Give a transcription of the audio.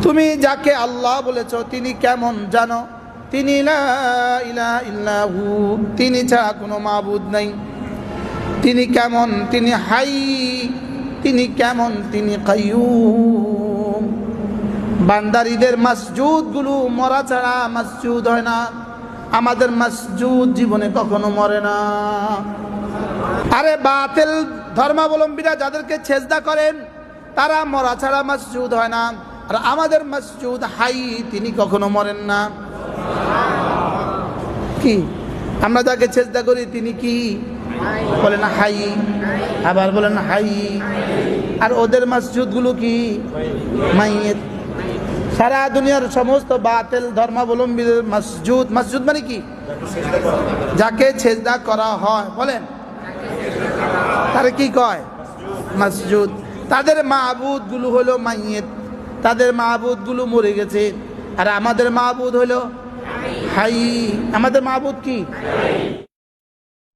তুমি যাকে আল্লাহ বলেছো তিনি কেমন জানো? তিনি লা ইলাহা ইল্লাহু, তিনি ছাড়া কোনো মাবুদ নাই। তিনি কেমন? তিনি হাই। তিনি কেমন? তিনি কাইয়ুম। বান্দারিদের মসজিদগুলো মরা ছাড়া মসজিদ হয় না। আমাদের মসজিদ জীবনে কখনো মরে না। আরে বাতিল ধর্মাবলম্বীরা যাদেরকে সেজদা করেন তারা মরা ছাড়া মসজিদ হয় না। আর আমাদের মসজিদ হাই, তিনি কখনো মরেন না। কি আমরা যাকে সেজদা করি তিনি কি বলেন? হাই। আবার বলেন হাই। আর ওদের মসজিদগুলো কি? মাইয়েত। সারা দুনিয়ার সমস্ত বাতিল ধর্মাবলম্বীদের মসজিদ, মসজিদ মানে কি? যাকে সেজদা করা হয় বলেন তারে কি কয়? মসজিদ। তাদের মাবুদ গুলো হলো মাইয়েত, তাদের মাবুদ গুলো মরে গেছে। আর আমাদের মাবুদ হলো হাই। আমাদের মাবুদ কি?